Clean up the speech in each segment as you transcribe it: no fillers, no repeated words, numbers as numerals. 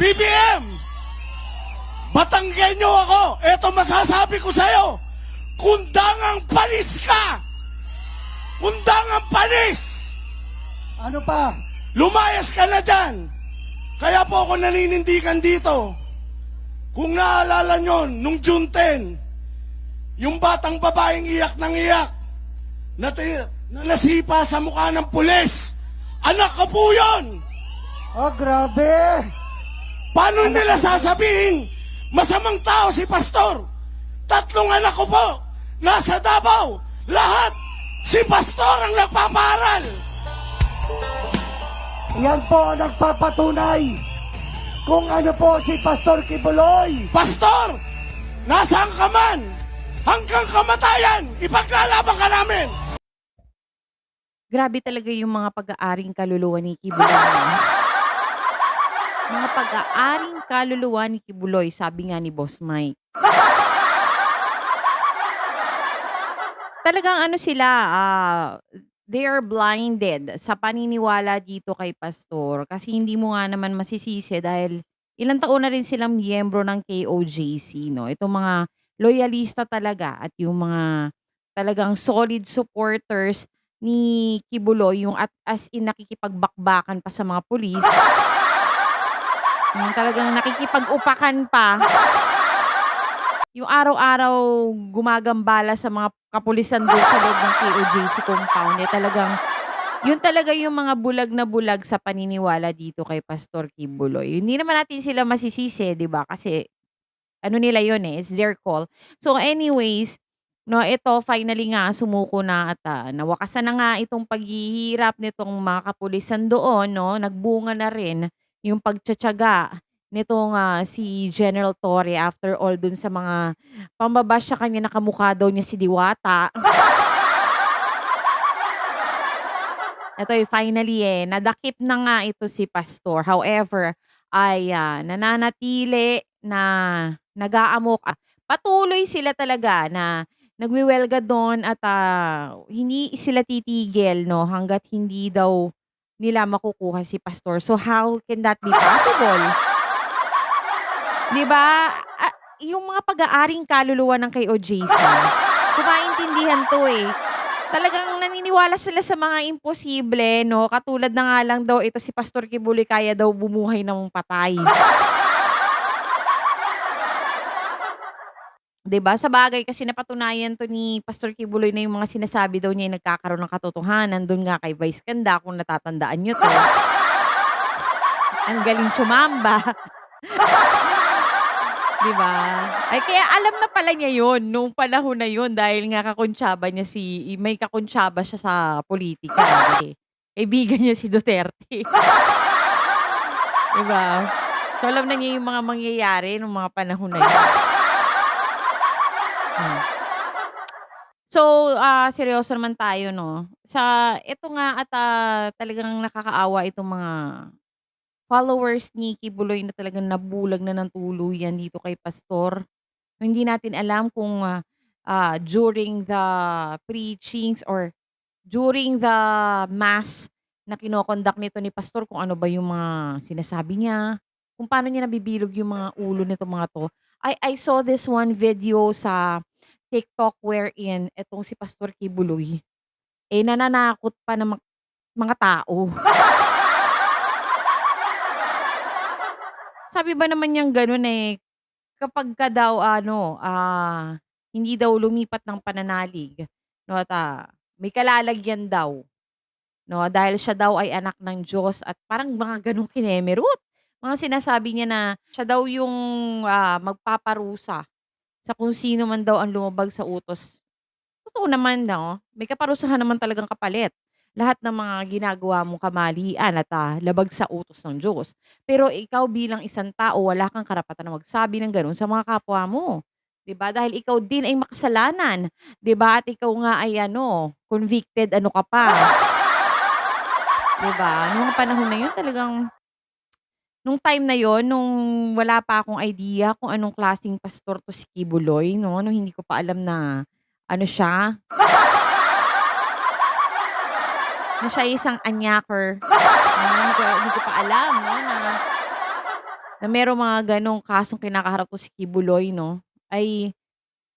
BBM! Batanggenyo ako! Eto masasabi ko sa'yo! Kundangang panis ka! Kundangang panis! Ano pa? Lumayas ka na dyan! Kaya po ako naninindigan dito. Kung naalala nyo, nung June 10, yung batang babaeng iyak ng iyak, na nasipa sa mukha ng pulis, anak ko po yun! Oh, grabe! Paano nila sasabihin, masamang tao si Pastor? 3 anak ko po, nasa Davao, lahat, si Pastor ang nagpaparal! Yan po ang nagpapatunay kung ano po si Pastor Kibuloy. Pastor, nasaan ka man? Hanggang kamatayan, ipaglalaban ka namin! Grabe talaga yung mga pag-aaring kaluluwa ni Kibuloy. Mga pag-aaring kaluluwa ni Kibuloy, sabi nga ni Boss Mike. Talagang ano sila, they are blinded sa paniniwala dito kay Pastor. Kasi hindi mo nga naman masisisi dahil ilang taon na rin silang miyembro ng KOJC. No? Itong mga loyalista talaga at yung mga talagang solid supporters ni Kibuloy, yung as in nakikipagbakbakan pa sa mga pulis. Yung talagang nakikipag-upakan pa. Yung araw-araw gumagambala sa mga kapulisan doon sa loob ng KOJC compound. Talagang, yun talaga yung mga bulag na bulag sa paniniwala dito kay Pastor Kibuloy. Hindi naman natin sila masisisi, di ba? Kasi, ano nila yun it's their call. So anyways, no, ito finally nga sumuko na at nawakasan na nga itong paghihirap nitong mga kapulisan doon, no? Nagbunga na rin yung pagtsatsaga nitong si General Torre after all dun sa mga pambabash sa kanya na kamukha daw niya si Diwata. Ito finally nadakip na nga ito si Pastor. However, ay nananatili na nag-aamok. Patuloy sila talaga na nagwiwelga doon at hindi sila titigil no hangga't hindi daw nila makukuha si Pastor. So how can that be possible? 'Di ba? Yung mga pag-aaring kaluluwa ng KOJC, kumaintindihan 'to Talagang naniniwala sila sa mga imposible, no? Katulad na nga lang daw ito si Pastor Kibuloy kaya daw bumuhay ng patay. 'Di ba? Sa bagay kasi napatunayan 'to ni Pastor Kibuloy na yung mga sinasabi daw niya ay nagkakaroon ng katotohanan dun nga kay Vice Ganda kung natatandaan niyo 'to. Ang galing tsumamba. 'Di ba? Ay kaya alam na pala niya 'yon nung panahon na 'yon dahil nga kakuntsaba niya may kakuntsaba siya sa politika, kaibigan niya si Duterte. 'Di ba? So alam na niya yung mga mangyayari nung mga panahon na 'yon. Hmm. So, seryoso naman tayo 'no. Sa ito nga at talagang nakakaawa itong mga followers ni Kibuloy na talagang nabulag na ng tuluyan dito kay Pastor. Hindi natin alam kung, during the preachings or during the mass na kino-conduct nito ni Pastor kung ano ba yung mga sinasabi niya, kung paano niya nabibilog yung mga ulo nitong mga 'to. I saw this one video sa TikTok wherein etong si Pastor Kibuloy, nananakot pa ng mga tao. Sabi ba naman niyang gano'n, kapagka daw ano, hindi daw lumipat ng pananalig 'no at, may kalalagyan daw 'no, dahil siya daw ay anak ng Diyos at parang mga gano'ng kinemerut. Mga sinasabi niya na siya daw yung, magpaparusa sa kung sino man daw ang lumabag sa utos. Totoo naman 'no, may kaparusahan naman talagang kapalit. Lahat ng mga ginagawa mong kamalian at, labag sa utos ng Diyos. Pero ikaw bilang isang tao wala kang karapatan na magsabi ng gano'n sa mga kapwa mo, 'di ba? Dahil ikaw din ay makasalanan, 'di ba? At ikaw nga ay ano, convicted ano ka pa, 'di ba? Nung panahon na 'yun talagang nung time na 'yon, nung wala pa akong idea kung anong klaseng pastor 'to si Kibuloy 'no, nung hindi ko pa alam na ano siya, na siya ay isang anyaker. Hindi ko pa alam 'no, na na merong mga gano'ng kasong kinakaharap 'to si Kibuloy 'no, ay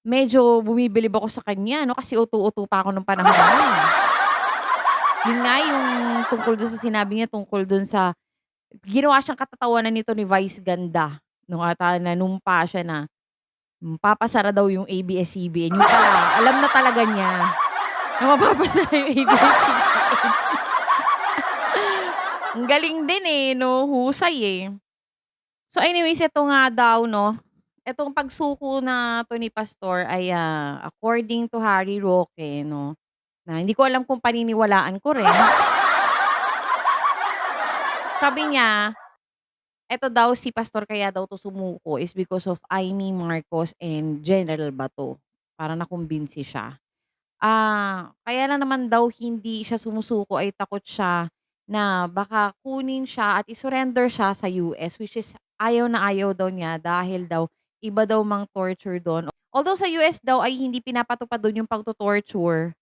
medyo bumibilib ako sa kanya 'no, kasi uto-uto pa ako nung panahon na yun. Yun nga yung tungkol dun sa sinabi niya tungkol dun sa ginawa siyang katatawanan nito ni Vice Ganda nung ata nanumpa siya na papasara daw yung ABS-CBN. Yun pala, alam na talaga niya na mapapasara yung ABS-CBN. Ang galing din eh, 'no, husay eh. So anyways, ito nga daw 'no, itong pagsuko na 'to ni pastor ay, according to Harry Roque 'no, na hindi ko alam kung paniniwalaan ko rin. Sabi niya, eto daw si pastor kaya daw 'to sumuko is because of Amy Marcos and General Bato. Parang nakumbinsi siya. Kaya lang naman daw hindi siya sumusuko ay takot siya na baka kunin siya at i-surrender siya sa US, which is ayaw na ayaw daw niya dahil daw iba daw mang torture dun. Although sa US daw ay hindi pinapatupad dun yung pagto-torture,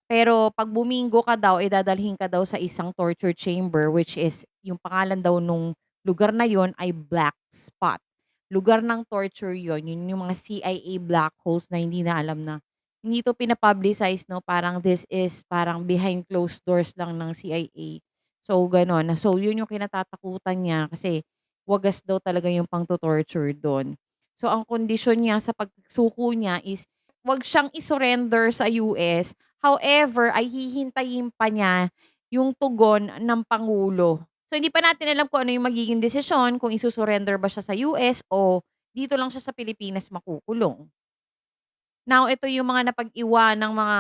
pero 'pag bumingo ka daw, eh, dadalhin ka daw sa isang torture chamber, which is yung pangalan daw nung lugar na yon ay Black Spot. Lugar ng torture yon, yun yung mga CIA black holes na hindi na alam na hindi 'to pina-publicize 'no, parang this is parang behind closed doors lang ng CIA. So gano'n. So yun yung kinatatakutan niya kasi wagas daw talaga yung pangto-torture dun. So ang kondisyon niya sa pagsuko niya is 'wag siyang i-surrender sa US. However, ay hihintayin pa niya yung tugon ng pangulo. So hindi pa natin alam kung ano yung magiging desisyon, kung isu-surrender ba siya sa US o dito lang siya sa Pilipinas makukulong. Now ito yung mga napag-iwan ng mga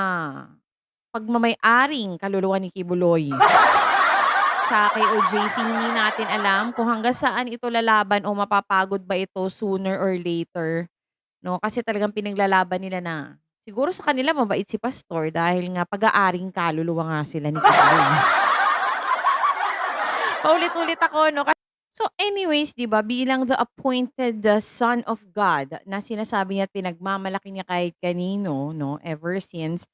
pagmamay-aring kaluluwa ni Kibuloy. Sa KOJC, hindi natin alam kung hanggang saan ito lalaban o mapapagod ba ito sooner or later. No, kasi talagang pinaglalaban nila na siguro sa kanila mabait si pastor dahil nga pag-aaring kaluluwa nga sila ni Kibuloy. Paulit-ulit ako 'no. So anyways, 'di ba, bilang the appointed, son of God na sinasabi niya at pinagmamalaki niya kahit kanino 'no, ever since,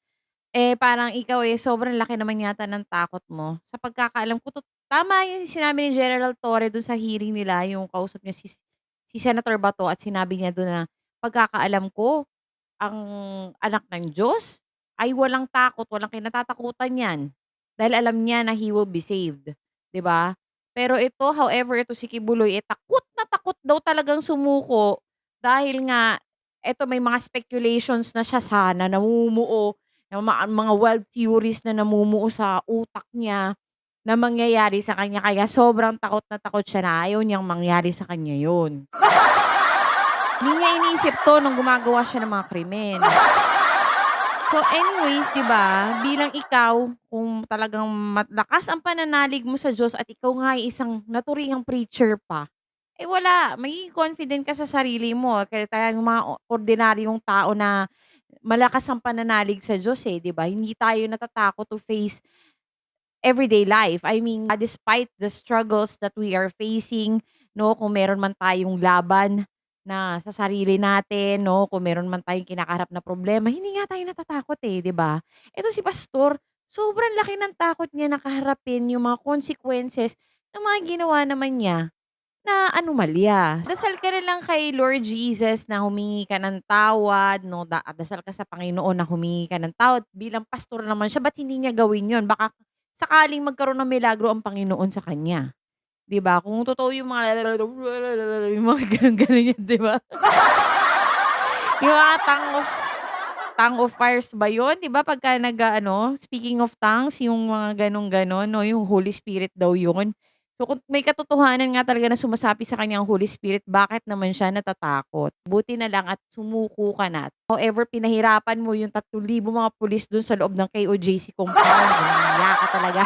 eh, parang ikaw, eh, sobrang laki naman yata ng takot mo. Sa pagkakaalam ko tama yung sinabi ni General Torre dun sa hearing nila, yung kausap niya si Senator Bato at sinabi niya dun na, "Pagkakaalam ko ang anak ng Diyos ay walang takot, walang kinatatakutan niyan, dahil alam niya na he will be saved." 'Di ba? Pero ito, however, ito si Kibuloy, eh, takot na takot daw talagang sumuko dahil nga eto may mga speculations na siya sana namumuo, na mga wild theories na namumuo sa utak niya na mangyayari sa kanya kaya sobrang takot na takot siya na ayaw niyang mangyari sa kanya yun. Hindi niya iniisip 'to nung gumagawa siya ng mga krimen. So anyways, 'di ba, bilang ikaw kung talagang malakas ang pananalig mo sa Diyos at ikaw nga ay isang naturingang preacher pa, eh wala, magiging confident ka sa sarili mo. Kaya tayong mga ordinaryong tao na malakas ang pananalig sa Diyos, eh, 'di ba? Hindi tayo natatakot to face everyday life. I mean, despite the struggles that we are facing, no, kung meron man tayong laban na sa sarili natin, no, kung meron man tayong kinakaharap na problema, hindi nga tayo natatakot eh, 'di ba? Ito si pastor, sobrang laki ng takot niya na kaharapin yung mga consequences ng mga ginawa naman niya na anomalya. Dasal ka na lang kay Lord Jesus na humingi ka ng tawad, no, dasal ka sa Panginoon na humingi ka ng tawad. Bilang pastor naman siya, ba't hindi niya gawin yun? Baka sakaling magkaroon ng milagro ang Panginoon sa kanya. 'Di ba? Kung totoo yung mga yung mga gano'n-gano'n yan, 'di ba? Yung mga tongue of fires ba yun? 'Di ba pagka nag-aano, speaking of tongues, yung mga gano'n-gano'n 'no, yung Holy Spirit daw yun. So kung may katotohanan nga talaga na sumasapi sa kanya ang Holy Spirit, bakit naman siya natatakot? Buti na lang at sumuko ka na. However, pinahirapan mo yung 3,000 mga pulis dun sa loob ng KOJC compound. Nahiya ka talaga.